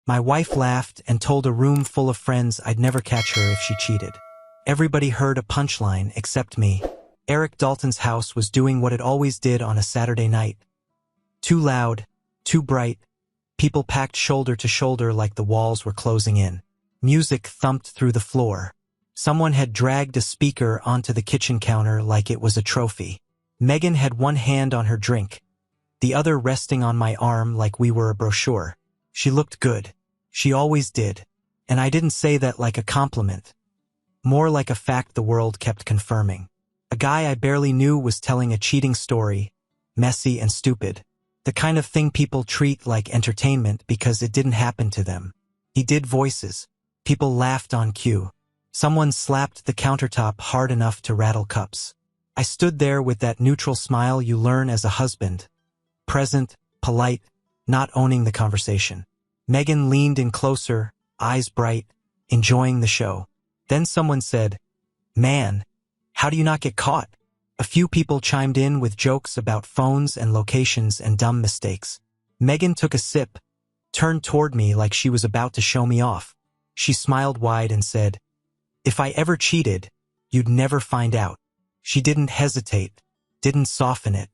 My wife laughed and told a room full of friends I'd never catch her if she cheated. Everybody heard a punchline except me. Eric Dalton's house was doing what it always did on a Saturday night. Too loud, too bright. People packed shoulder to shoulder like the walls were closing in. Music thumped through the floor. Someone had dragged a speaker onto the kitchen counter like it was a trophy. Megan had one hand on her drink, the other resting on my arm like we were a brochure. She looked good. She always did. And I didn't say that like a compliment. More like a fact the world kept confirming. A guy I barely knew was telling a cheating story, messy and stupid. The kind of thing people treat like entertainment because it didn't happen to them. He did voices. People laughed on cue. Someone slapped the countertop hard enough to rattle cups. I stood there with that neutral smile you learn as a husband. Present, polite, not owning the conversation. Megan leaned in closer, eyes bright, enjoying the show. Then someone said, "Man, how do you not get caught?" A few people chimed in with jokes about phones and locations and dumb mistakes. Megan took a sip, turned toward me like she was about to show me off. She smiled wide and said, "If I ever cheated, you'd never find out." She didn't hesitate, didn't soften it,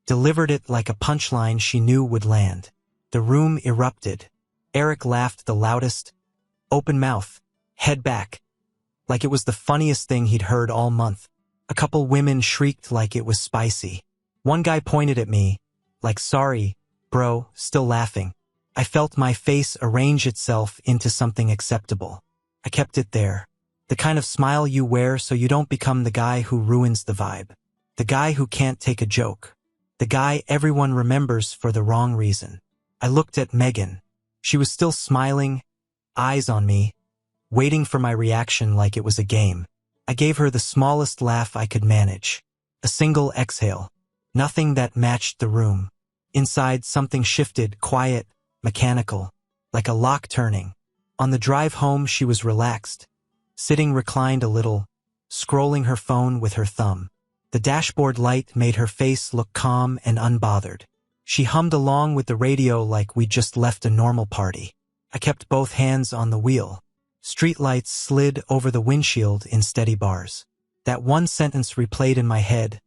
delivered it like a punchline she knew would land. The room erupted. Eric laughed the loudest, open mouth, head back, like it was the funniest thing he'd heard all month. A couple women shrieked like it was spicy. One guy pointed at me, like, "Sorry, bro," still laughing. I felt my face arrange itself into something acceptable. I kept it there. The kind of smile you wear so you don't become the guy who ruins the vibe. The guy who can't take a joke. The guy everyone remembers for the wrong reason. I looked at Megan. She was still smiling, eyes on me, waiting for my reaction like it was a game. I gave her the smallest laugh I could manage. A single exhale. Nothing that matched the room. Inside, something shifted, quiet, mechanical, like a lock turning. On the drive home, she was relaxed, sitting reclined a little, scrolling her phone with her thumb. The dashboard light made her face look calm and unbothered. She hummed along with the radio like we'd just left a normal party. I kept both hands on the wheel. Streetlights slid over the windshield in steady bars. That one sentence replayed in my head,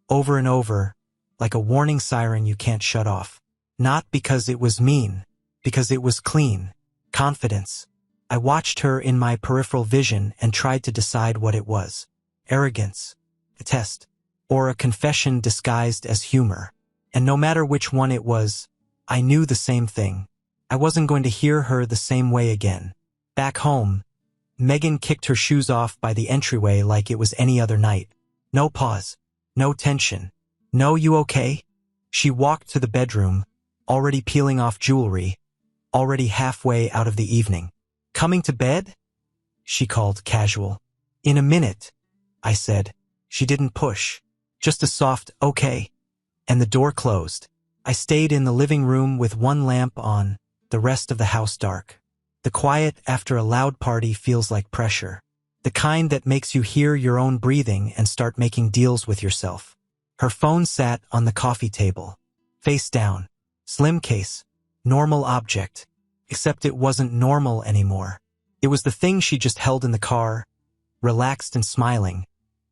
over and over, like a warning siren you can't shut off. Not because it was mean, because it was clean. Confidence. I watched her in my peripheral vision and tried to decide what it was. Arrogance. A test. Or a confession disguised as humor. And no matter which one it was, I knew the same thing. I wasn't going to hear her the same way again. Back home, Megan kicked her shoes off by the entryway like it was any other night. No pause. No tension. No, "You okay?" She walked to the bedroom, already peeling off jewelry, already halfway out of the evening. "Coming to bed?" she called casual. "In a minute," I said. She didn't push. Just a soft, "Okay." And the door closed. I stayed in the living room with one lamp on, the rest of the house dark. The quiet after a loud party feels like pressure. The kind that makes you hear your own breathing and start making deals with yourself. Her phone sat on the coffee table. Face down. Slim case. Normal object. Except it wasn't normal anymore. It was the thing she just held in the car, relaxed and smiling,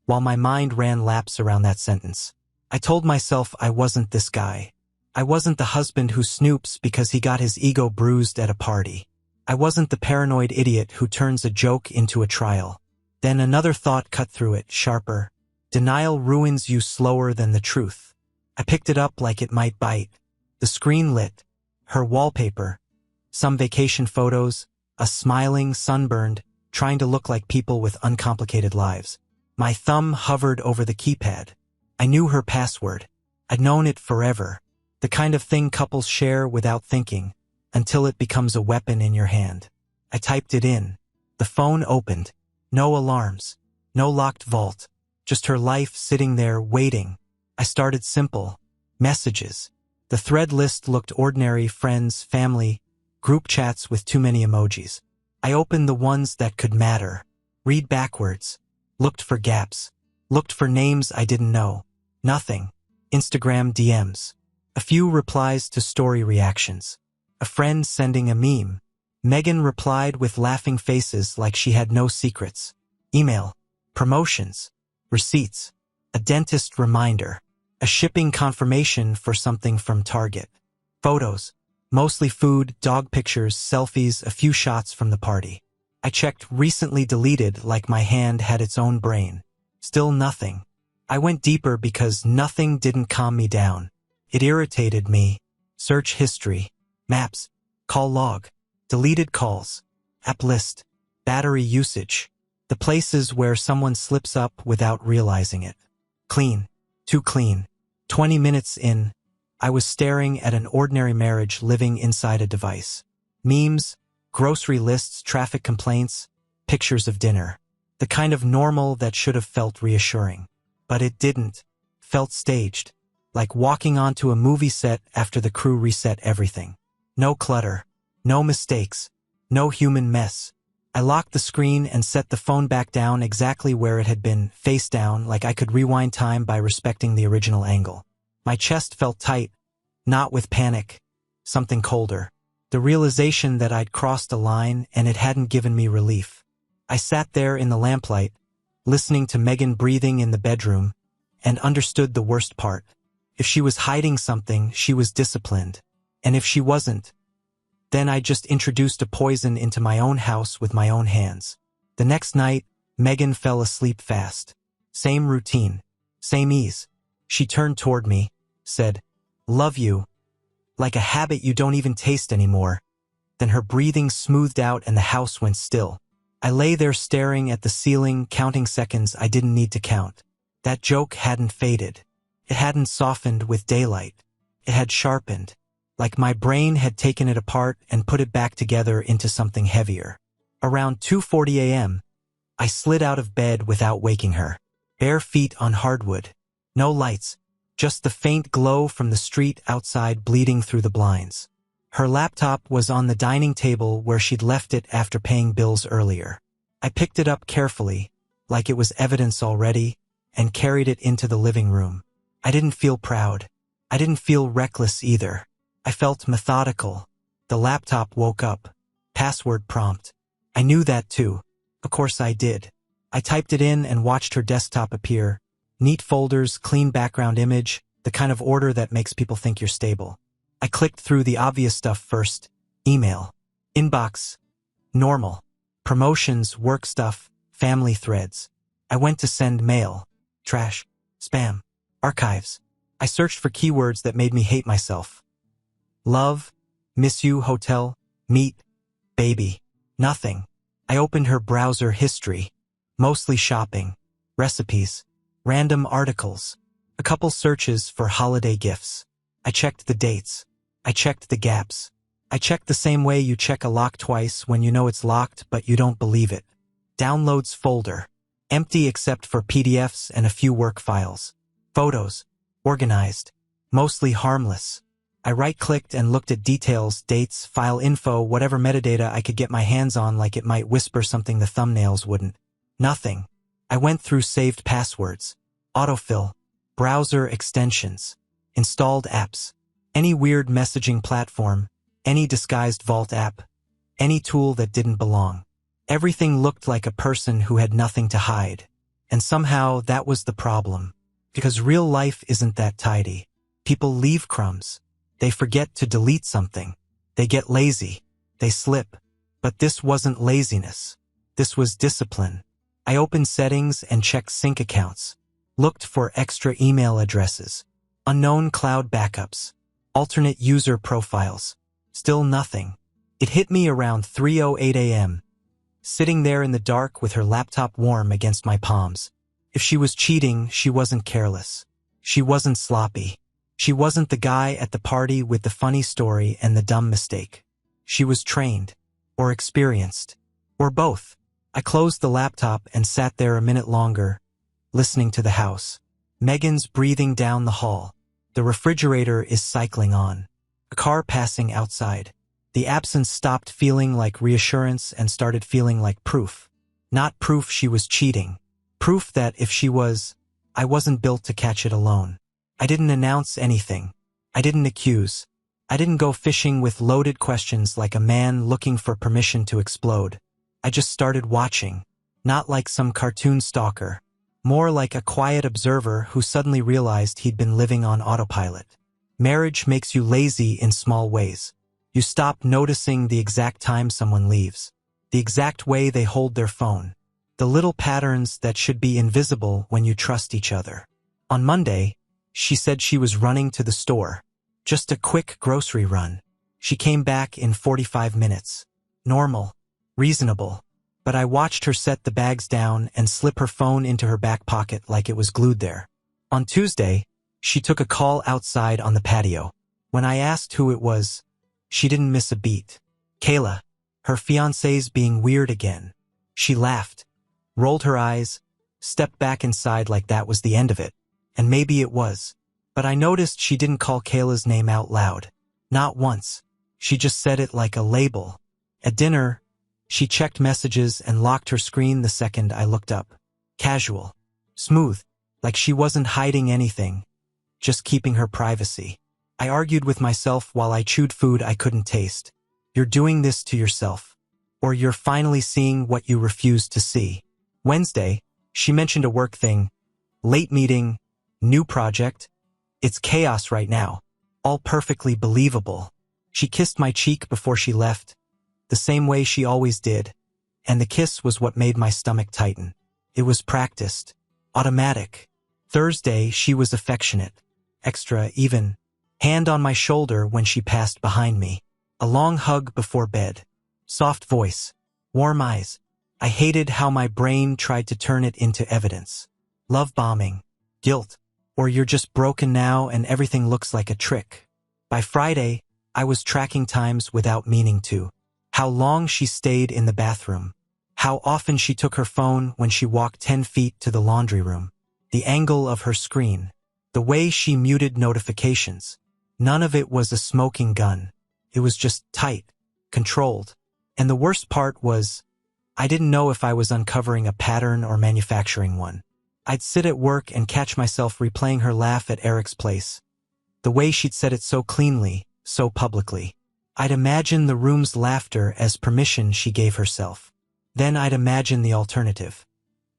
while my mind ran laps around that sentence. I told myself I wasn't this guy. I wasn't the husband who snoops because he got his ego bruised at a party. I wasn't the paranoid idiot who turns a joke into a trial. Then another thought cut through it, sharper. Denial ruins you slower than the truth. I picked it up like it might bite. The screen lit. Her wallpaper. Some vacation photos. A smiling, sunburned, trying to look like people with uncomplicated lives. My thumb hovered over the keypad. I knew her password. I'd known it forever. The kind of thing couples share without thinking, until it becomes a weapon in your hand. I typed it in. The phone opened. No alarms. No locked vault. Just her life sitting there waiting. I started simple. Messages. The thread list looked ordinary: friends, family, group chats with too many emojis. I opened the ones that could matter. Read backwards. Looked for gaps. Looked for names I didn't know. Nothing. Instagram DMs. A few replies to story reactions. A friend sending a meme. Megan replied with laughing faces like she had no secrets. Email, promotions, receipts, a dentist reminder, a shipping confirmation for something from Target. Photos, mostly food, dog pictures, selfies, a few shots from the party. I checked recently deleted like my hand had its own brain. Still nothing. I went deeper because nothing didn't calm me down. It irritated me. Search history, maps, call log, deleted calls, app list, battery usage, the places where someone slips up without realizing it. Clean, too clean. 20 minutes in, I was staring at an ordinary marriage living inside a device. Memes, grocery lists, traffic complaints, pictures of dinner. The kind of normal that should have felt reassuring. But it didn't. Felt staged. Like walking onto a movie set after the crew reset everything. No clutter. No mistakes. No human mess. I locked the screen and set the phone back down exactly where it had been, face down, like I could rewind time by respecting the original angle. My chest felt tight, not with panic, something colder. The realization that I'd crossed a line and it hadn't given me relief. I sat there in the lamplight, listening to Megan breathing in the bedroom, and understood the worst part. If she was hiding something, she was disciplined. And if she wasn't, then I just introduced a poison into my own house with my own hands. The next night, Megan fell asleep fast. Same routine. Same ease. She turned toward me, said, "Love you," like a habit you don't even taste anymore. Then her breathing smoothed out and the house went still. I lay there staring at the ceiling, counting seconds I didn't need to count. That joke hadn't faded. It hadn't softened with daylight. It had sharpened. Like my brain had taken it apart and put it back together into something heavier. Around 2:40 a.m., I slid out of bed without waking her. Bare feet on hardwood. No lights, just the faint glow from the street outside bleeding through the blinds. Her laptop was on the dining table where she'd left it after paying bills earlier. I picked it up carefully, like it was evidence already, and carried it into the living room. I didn't feel proud. I didn't feel reckless either. I felt methodical. The laptop woke up. Password prompt. I knew that too. Of course I did. I typed it in and watched her desktop appear. Neat folders, clean background image, the kind of order that makes people think you're stable. I clicked through the obvious stuff first. Email. Inbox. Normal. Promotions, work stuff, family threads. I went to send mail. Trash. Spam. Archives. I searched for keywords that made me hate myself. Love, miss you, hotel, meet, baby. Nothing. I opened her browser history. Mostly shopping, recipes, random articles, a couple searches for holiday gifts. I checked the dates. I checked the gaps. I checked the same way you check a lock twice when you know it's locked but you don't believe it. Downloads folder. Empty except for PDFs and a few work files. Photos. Organized. Mostly harmless. I right-clicked and looked at details, dates, file info, whatever metadata I could get my hands on like it might whisper something the thumbnails wouldn't. Nothing. I went through saved passwords. Autofill. Browser extensions. Installed apps. Any weird messaging platform. Any disguised vault app. Any tool that didn't belong. Everything looked like a person who had nothing to hide. And somehow that was the problem. Because real life isn't that tidy. People leave crumbs. They forget to delete something. They get lazy. They slip. But this wasn't laziness. This was discipline. I opened settings and checked sync accounts. Looked for extra email addresses. Unknown cloud backups. Alternate user profiles. Still nothing. It hit me around 3:08 a.m. Sitting there in the dark with her laptop warm against my palms. If she was cheating, she wasn't careless. She wasn't sloppy. She wasn't the guy at the party with the funny story and the dumb mistake. She was trained. Or experienced. Or both. I closed the laptop and sat there a minute longer, listening to the house. Megan's breathing down the hall. The refrigerator is cycling on. A car passing outside. The absence stopped feeling like reassurance and started feeling like proof. Not proof she was cheating. Proof that if she was, I wasn't built to catch it alone. I didn't announce anything. I didn't accuse. I didn't go fishing with loaded questions like a man looking for permission to explode. I just started watching, not like some cartoon stalker, more like a quiet observer who suddenly realized he'd been living on autopilot. Marriage makes you lazy in small ways. You stop noticing the exact time someone leaves, the exact way they hold their phone, the little patterns that should be invisible when you trust each other. On Monday, she said she was running to the store. Just a quick grocery run. She came back in 45 minutes. Normal. Reasonable. But I watched her set the bags down and slip her phone into her back pocket like it was glued there. On Tuesday, she took a call outside on the patio. When I asked who it was, she didn't miss a beat. Kayla, her fiancé's being weird again. She laughed, rolled her eyes, stepped back inside like that was the end of it. And maybe it was. But I noticed she didn't call Kayla's name out loud. Not once. She just said it like a label. At dinner, she checked messages and locked her screen the second I looked up. Casual. Smooth. Like she wasn't hiding anything. Just keeping her privacy. I argued with myself while I chewed food I couldn't taste. You're doing this to yourself. Or you're finally seeing what you refused to see. Wednesday, she mentioned a work thing. Late meeting. New project. It's chaos right now. All perfectly believable. She kissed my cheek before she left, the same way she always did, and the kiss was what made my stomach tighten. It was practiced. Automatic. Thursday, she was affectionate. Extra, even. Hand on my shoulder when she passed behind me. A long hug before bed. Soft voice. Warm eyes. I hated how my brain tried to turn it into evidence. Love bombing. Guilt. Or you're just broken now and everything looks like a trick. By Friday, I was tracking times without meaning to. How long she stayed in the bathroom. How often she took her phone when she walked 10 feet to the laundry room. The angle of her screen. The way she muted notifications. None of it was a smoking gun. It was just tight, controlled. And the worst part was, I didn't know if I was uncovering a pattern or manufacturing one. I'd sit at work and catch myself replaying her laugh at Eric's place. The way she'd said it so cleanly, so publicly. I'd imagine the room's laughter as permission she gave herself. Then I'd imagine the alternative.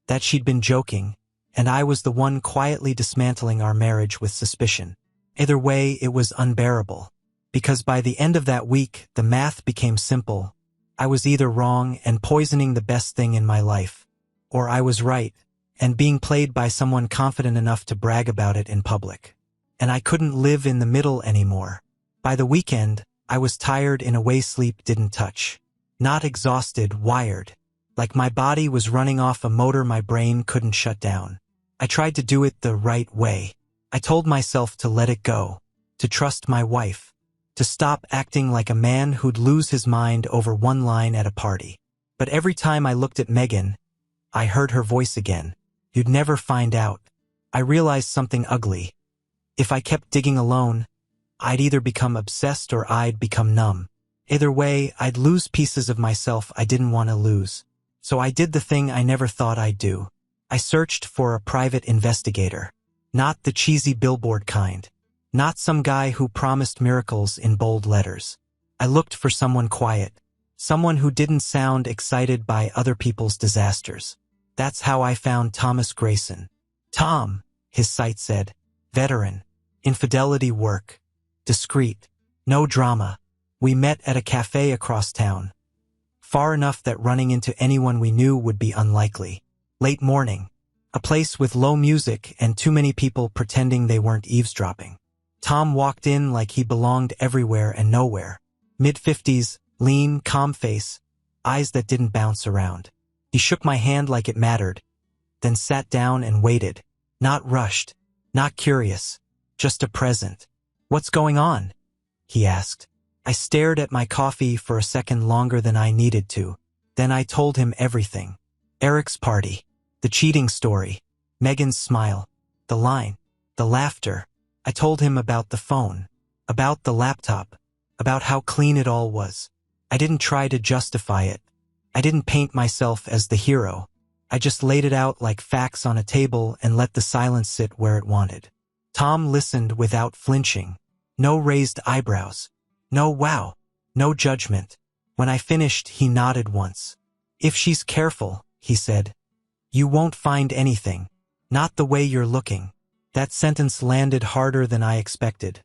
That she'd been joking, and I was the one quietly dismantling our marriage with suspicion. Either way, it was unbearable. Because by the end of that week, the math became simple. I was either wrong and poisoning the best thing in my life, or I was right, and being played by someone confident enough to brag about it in public. And I couldn't live in the middle anymore. By the weekend, I was tired in a way sleep didn't touch. Not exhausted, wired. Like my body was running off a motor my brain couldn't shut down. I tried to do it the right way. I told myself to let it go, to trust my wife, to stop acting like a man who'd lose his mind over one line at a party. But every time I looked at Megan, I heard her voice again. You'd never find out. I realized something ugly. If I kept digging alone, I'd either become obsessed or I'd become numb. Either way, I'd lose pieces of myself I didn't want to lose. So I did the thing I never thought I'd do. I searched for a private investigator. Not the cheesy billboard kind. Not some guy who promised miracles in bold letters. I looked for someone quiet. Someone who didn't sound excited by other people's disasters. That's how I found Thomas Grayson. Tom, his site said. Veteran. Infidelity work. Discreet. No drama. We met at a cafe across town. Far enough that running into anyone we knew would be unlikely. Late morning. A place with low music and too many people pretending they weren't eavesdropping. Tom walked in like he belonged everywhere and nowhere. Mid-50s, lean, calm face, eyes that didn't bounce around. He shook my hand like it mattered, then sat down and waited. Not rushed, not curious, just a present. What's going on? He asked. I stared at my coffee for a second longer than I needed to. Then I told him everything. Eric's party, the cheating story, Megan's smile, the line, the laughter. I told him about the phone, about the laptop, about how clean it all was. I didn't try to justify it. I didn't paint myself as the hero. I just laid it out like facts on a table and let the silence sit where it wanted. Tom listened without flinching. No raised eyebrows. No wow. No judgment. When I finished, he nodded once. If she's careful, he said, you won't find anything. Not the way you're looking. That sentence landed harder than I expected.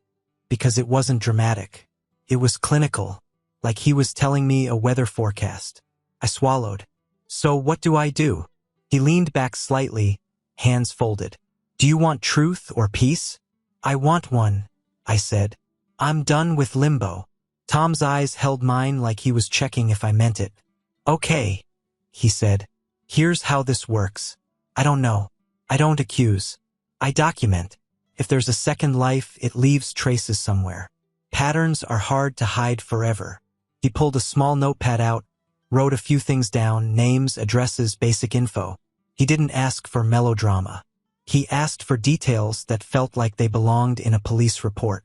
Because it wasn't dramatic. It was clinical. Like he was telling me a weather forecast. I swallowed. So what do I do? He leaned back slightly, hands folded. Do you want truth or peace? I want one, I said. I'm done with limbo. Tom's eyes held mine like he was checking if I meant it. Okay, he said. Here's how this works. I don't know. I don't accuse. I document. If there's a second life, it leaves traces somewhere. Patterns are hard to hide forever. He pulled a small notepad out, wrote a few things down, names, addresses, basic info. He didn't ask for melodrama. He asked for details that felt like they belonged in a police report.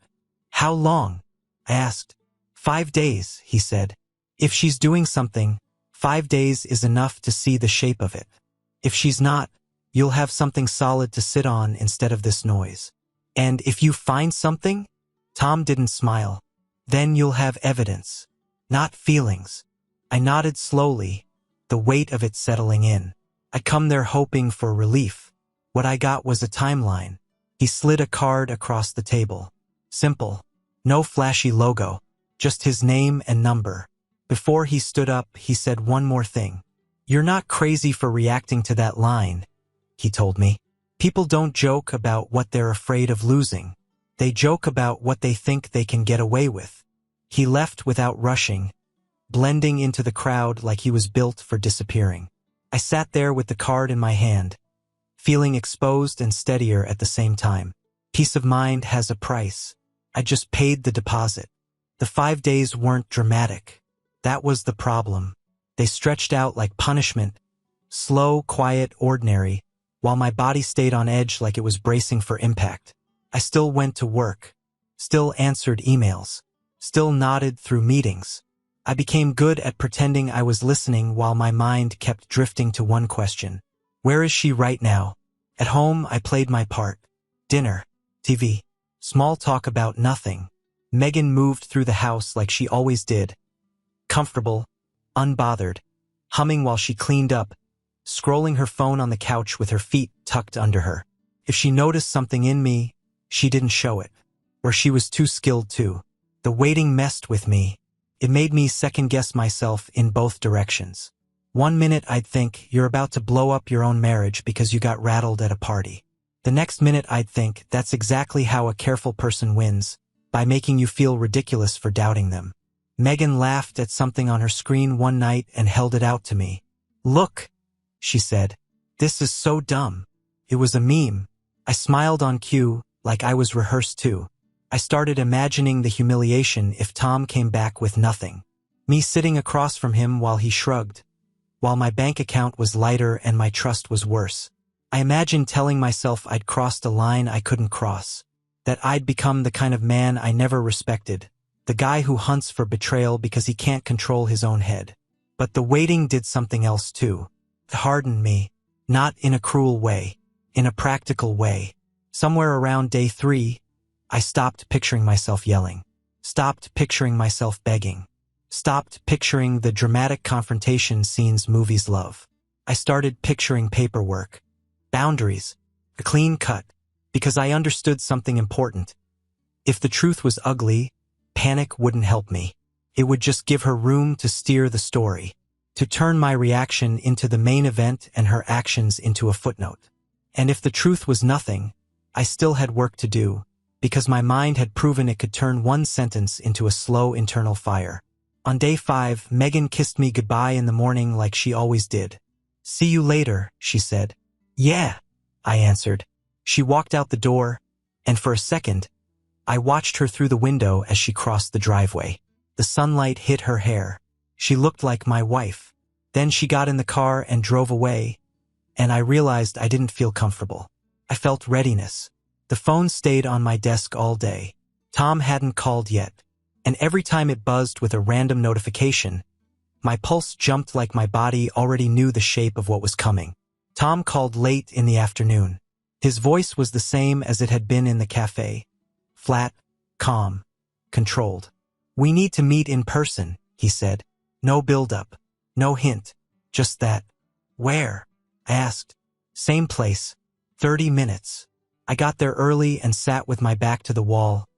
How long? I asked. 5 days, he said. If she's doing something, 5 days is enough to see the shape of it. If she's not, you'll have something solid to sit on instead of this noise. And if you find something? Tom didn't smile. Then you'll have evidence, not feelings. I nodded slowly, the weight of it settling in. I come there hoping for relief. What I got was a timeline. He slid a card across the table. Simple. No flashy logo. Just his name and number. Before he stood up, he said one more thing. You're not crazy for reacting to that line, he told me. People don't joke about what they're afraid of losing. They joke about what they think they can get away with. He left without rushing, blending into the crowd like he was built for disappearing. I sat there with the card in my hand, feeling exposed and steadier at the same time. Peace of mind has a price. I just paid the deposit. The 5 days weren't dramatic. That was the problem. They stretched out like punishment, slow, quiet, ordinary, while my body stayed on edge like it was bracing for impact. I still went to work, still answered emails, still nodded through meetings. I became good at pretending I was listening while my mind kept drifting to one question. Where is she right now? At home, I played my part. Dinner, TV, small talk about nothing. Megan moved through the house like she always did. Comfortable, unbothered, humming while she cleaned up, scrolling her phone on the couch with her feet tucked under her. If she noticed something in me, she didn't show it. Or she was too skilled to. The waiting messed with me. It made me second-guess myself in both directions. 1 minute I'd think you're about to blow up your own marriage because you got rattled at a party. The next minute I'd think that's exactly how a careful person wins, by making you feel ridiculous for doubting them. Megan laughed at something on her screen one night and held it out to me. Look, she said. This is so dumb. It was a meme. I smiled on cue, like I was rehearsed too. I started imagining the humiliation if Tom came back with nothing. Me sitting across from him while he shrugged. While my bank account was lighter and my trust was worse. I imagined telling myself I'd crossed a line I couldn't cross. That I'd become the kind of man I never respected. The guy who hunts for betrayal because he can't control his own head. But the waiting did something else too. It hardened me. Not in a cruel way. In a practical way. Somewhere around day 3, I stopped picturing myself yelling. Stopped picturing myself begging. Stopped picturing the dramatic confrontation scenes movies love. I started picturing paperwork. Boundaries. A clean cut. Because I understood something important. If the truth was ugly, panic wouldn't help me. It would just give her room to steer the story. To turn my reaction into the main event and her actions into a footnote. And if the truth was nothing, I still had work to do, because my mind had proven it could turn one sentence into a slow internal fire. On day 5, Megan kissed me goodbye in the morning like she always did. See you later, she said. Yeah, I answered. She walked out the door, and for a second, I watched her through the window as she crossed the driveway. The sunlight hit her hair. She looked like my wife. Then she got in the car and drove away, and I realized I didn't feel comfortable. I felt readiness. The phone stayed on my desk all day. Tom hadn't called yet, and every time it buzzed with a random notification, my pulse jumped like my body already knew the shape of what was coming. Tom called late in the afternoon. His voice was the same as it had been in the cafe. Flat, calm, controlled. "We need to meet in person," he said. No build-up. No hint. Just that. "Where?" I asked. "Same place. 30 minutes. I got there early and sat with my back to the wall,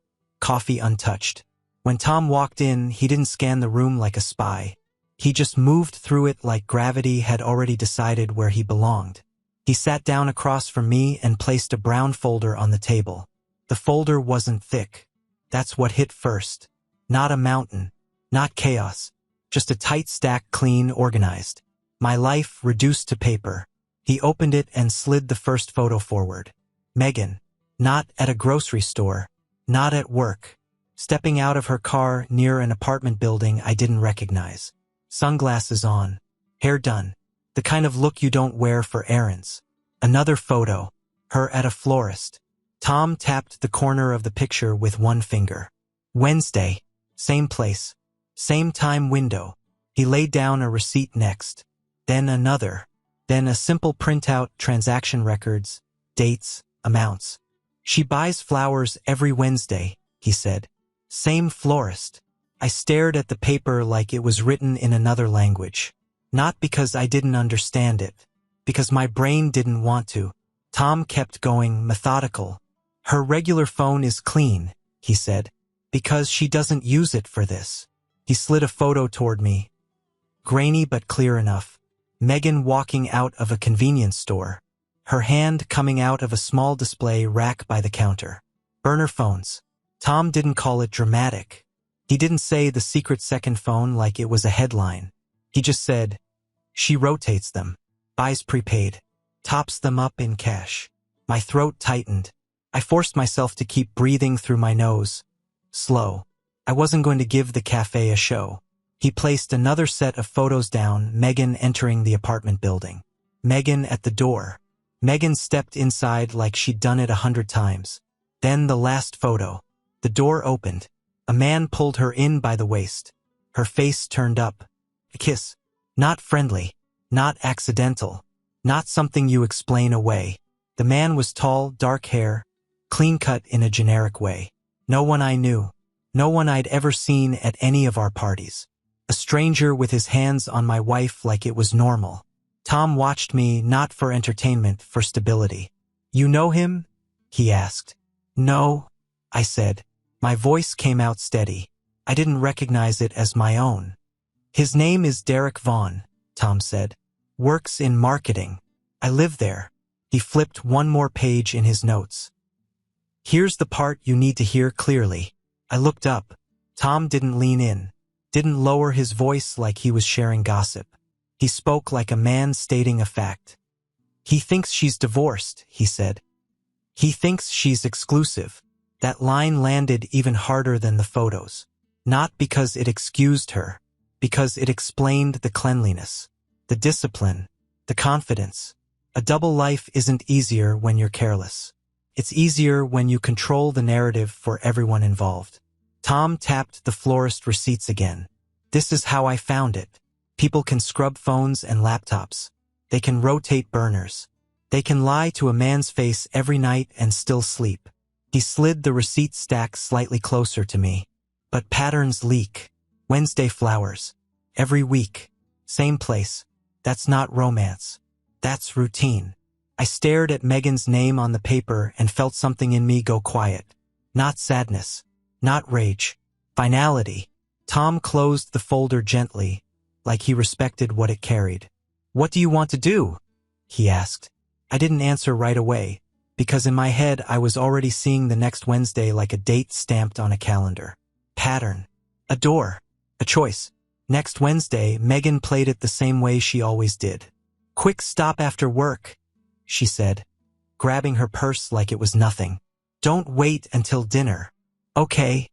coffee untouched. When Tom walked in, he didn't scan the room like a spy. He just moved through it like gravity had already decided where he belonged. He sat down across from me and placed a brown folder on the table. The folder wasn't thick. That's what hit first. Not a mountain. Not chaos. Just a tight stack, clean, organized. My life reduced to paper. He opened it and slid the first photo forward. Megan. Not at a grocery store. Not at work. Stepping out of her car near an apartment building I didn't recognize. Sunglasses on. Hair done. The kind of look you don't wear for errands. Another photo. Her at a florist. Tom tapped the corner of the picture with one finger. Wednesday. Same place. Same time window. He laid down a receipt next. Then another. Then a simple printout, transaction records, dates, amounts. "She buys flowers every Wednesday," he said. "Same florist." I stared at the paper like it was written in another language. Not because I didn't understand it. Because my brain didn't want to. Tom kept going, methodical. "Her regular phone is clean," he said. "Because she doesn't use it for this." He slid a photo toward me. Grainy but clear enough. Megan walking out of a convenience store. Her hand coming out of a small display rack by the counter. Burner phones. Tom didn't call it dramatic. He didn't say the secret second phone like it was a headline. He just said, "She rotates them. Buys prepaid. Tops them up in cash." My throat tightened. I forced myself to keep breathing through my nose. Slow. I wasn't going to give the cafe a show. He placed another set of photos down, Megan entering the apartment building. Megan at the door. Megan stepped inside like she'd done it 100 times. Then the last photo. The door opened. A man pulled her in by the waist. Her face turned up. A kiss. Not friendly. Not accidental. Not something you explain away. The man was tall, dark hair, clean-cut in a generic way. No one I knew. No one I'd ever seen at any of our parties. A stranger with his hands on my wife like it was normal. Tom watched me, not for entertainment, for stability. "You know him?" he asked. "No," I said. My voice came out steady. I didn't recognize it as my own. "His name is Derek Vaughn," Tom said. "Works in marketing. I live there." He flipped one more page in his notes. "Here's the part you need to hear clearly." I looked up. Tom didn't lean in. Didn't lower his voice like he was sharing gossip. He spoke like a man stating a fact. "He thinks she's divorced," he said. "He thinks she's exclusive." That line landed even harder than the photos. Not because it excused her. Because it explained the cleanliness. The discipline. The confidence. A double life isn't easier when you're careless. It's easier when you control the narrative for everyone involved. Tom tapped the florist receipts again. "This is how I found it. People can scrub phones and laptops. They can rotate burners. They can lie to a man's face every night and still sleep." He slid the receipt stack slightly closer to me. "But patterns leak. Wednesday flowers. Every week. Same place. That's not romance. That's routine." I stared at Megan's name on the paper and felt something in me go quiet. Not sadness. Not rage. Finality. Tom closed the folder gently, like he respected what it carried. "What do you want to do?" he asked. I didn't answer right away, because in my head I was already seeing the next Wednesday like a date stamped on a calendar. Pattern. A door. A choice. Next Wednesday, Megan played it the same way she always did. "Quick stop after work," she said, grabbing her purse like it was nothing. "Don't wait until dinner." "Okay,"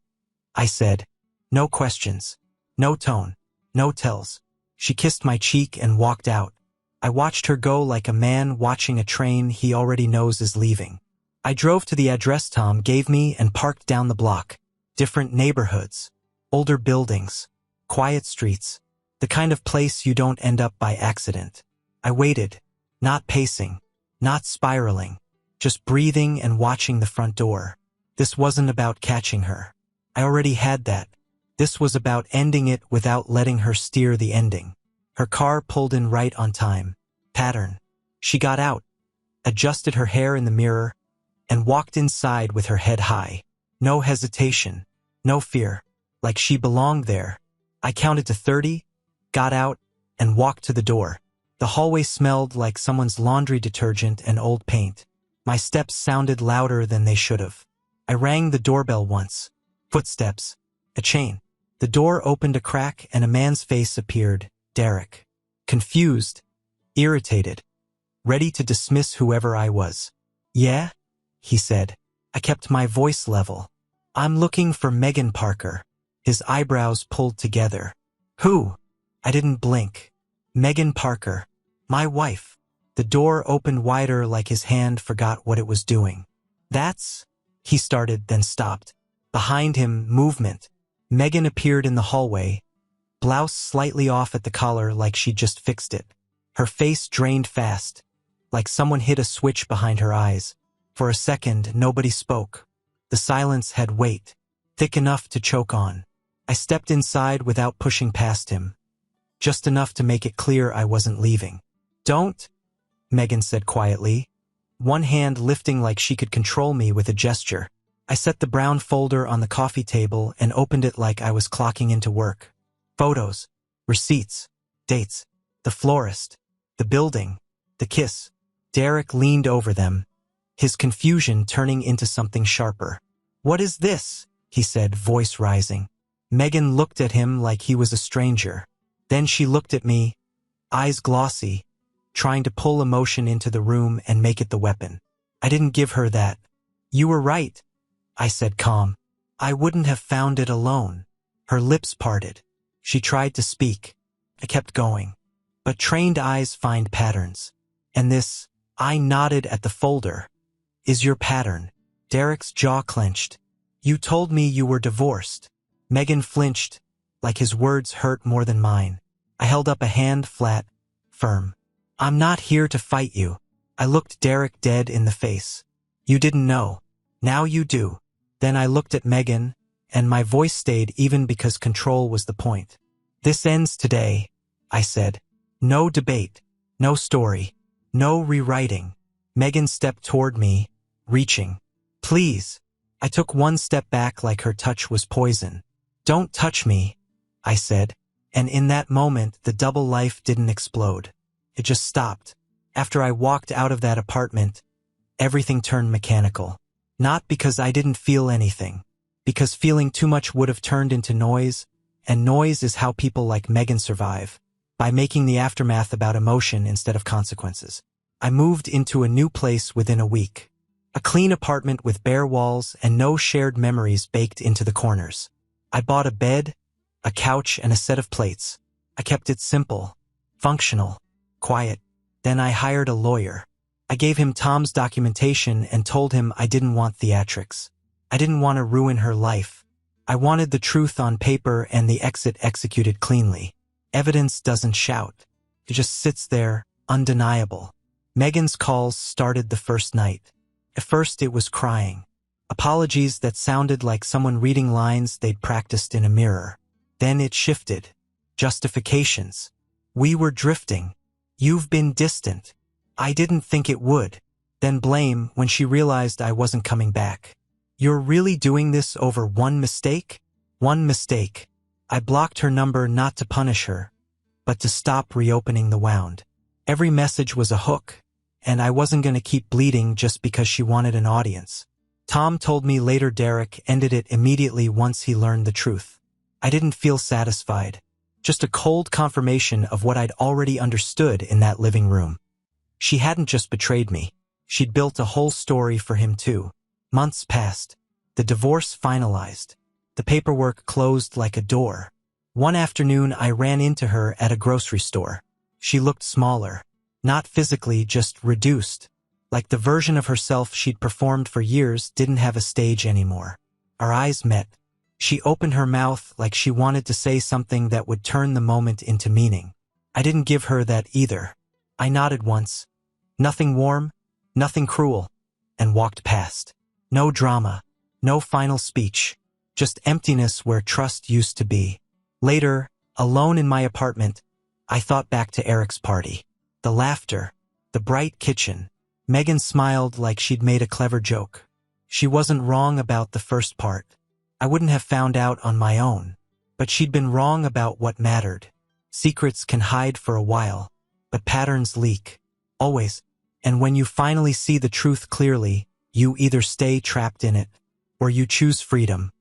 I said. No questions. No tone. No tells. She kissed my cheek and walked out. I watched her go like a man watching a train he already knows is leaving. I drove to the address Tom gave me and parked down the block. Different neighborhoods. Older buildings. Quiet streets. The kind of place you don't end up by accident. I waited. Not pacing. Not spiraling. Just breathing and watching the front door. This wasn't about catching her. I already had that. This was about ending it without letting her steer the ending. Her car pulled in right on time. Pattern. She got out, adjusted her hair in the mirror, and walked inside with her head high. No hesitation, no fear, like she belonged there. I counted to 30, got out, and walked to the door. The hallway smelled like someone's laundry detergent and old paint. My steps sounded louder than they should have. I rang the doorbell once. Footsteps. A chain. The door opened a crack and a man's face appeared. Derek. Confused. Irritated. Ready to dismiss whoever I was. Yeah? He said. I kept my voice level. I'm looking for Megan Parker. His eyebrows pulled together. Who? I didn't blink. Megan Parker. My wife. The door opened wider like his hand forgot what it was doing. That's... He started, then stopped. Behind him, movement. Megan appeared in the hallway, blouse slightly off at the collar like she'd just fixed it. Her face drained fast, like someone hit a switch behind her eyes. For a second, nobody spoke. The silence had weight, thick enough to choke on. I stepped inside without pushing past him, just enough to make it clear I wasn't leaving. Don't, Megan said quietly, one hand lifting like she could control me with a gesture. I set the brown folder on the coffee table and opened it like I was clocking into work. Photos, receipts, dates, the florist, the building, the kiss. Derek leaned over them, his confusion turning into something sharper. What is this? He said, voice rising. Megan looked at him like he was a stranger. Then she looked at me, eyes glossy, trying to pull emotion into the room and make it the weapon. I didn't give her that. You were right, I said calm. I wouldn't have found it alone. Her lips parted. She tried to speak. I kept going. But trained eyes find patterns. And this, I nodded at the folder, is your pattern. Derek's jaw clenched. You told me you were divorced. Megan flinched, like his words hurt more than mine. I held up a hand, flat, firm. I'm not here to fight you. I looked Derek dead in the face. You didn't know. Now you do. Then I looked at Megan, and my voice stayed even because control was the point. This ends today, I said. No debate, no story, no rewriting. Megan stepped toward me, reaching. Please. I took one step back like her touch was poison. Don't touch me, I said, and in that moment the double life didn't explode. It just stopped. After I walked out of that apartment, everything turned mechanical. Not because I didn't feel anything, because feeling too much would have turned into noise, and noise is how people like Megan survive, by making the aftermath about emotion instead of consequences. I moved into a new place within a week. A clean apartment with bare walls and no shared memories baked into the corners. I bought a bed, a couch, and a set of plates. I kept it simple, functional, quiet. Then I hired a lawyer. I gave him Tom's documentation and told him I didn't want theatrics. I didn't want to ruin her life. I wanted the truth on paper and the exit executed cleanly. Evidence doesn't shout. It just sits there, undeniable. Megan's calls started the first night. At first it was crying. Apologies that sounded like someone reading lines they'd practiced in a mirror. Then it shifted. Justifications. We were drifting. You've been distant. I didn't think it would. Then blame when she realized I wasn't coming back. You're really doing this over one mistake? One mistake. I blocked her number not to punish her, but to stop reopening the wound. Every message was a hook, and I wasn't going to keep bleeding just because she wanted an audience. Tom told me later Derek ended it immediately once he learned the truth. I didn't feel satisfied, just a cold confirmation of what I'd already understood in that living room. She hadn't just betrayed me. She'd built a whole story for him too. Months passed. The divorce finalized. The paperwork closed like a door. One afternoon I ran into her at a grocery store. She looked smaller. Not physically, just reduced. Like the version of herself she'd performed for years didn't have a stage anymore. Our eyes met. She opened her mouth like she wanted to say something that would turn the moment into meaning. I didn't give her that either. I nodded once. Nothing warm, nothing cruel, and walked past. No drama, no final speech, just emptiness where trust used to be. Later, alone in my apartment, I thought back to Eric's party. The laughter, the bright kitchen. Megan smiled like she'd made a clever joke. She wasn't wrong about the first part. I wouldn't have found out on my own. But she'd been wrong about what mattered. Secrets can hide for a while, but patterns leak. Always. And when you finally see the truth clearly, you either stay trapped in it, or you choose freedom.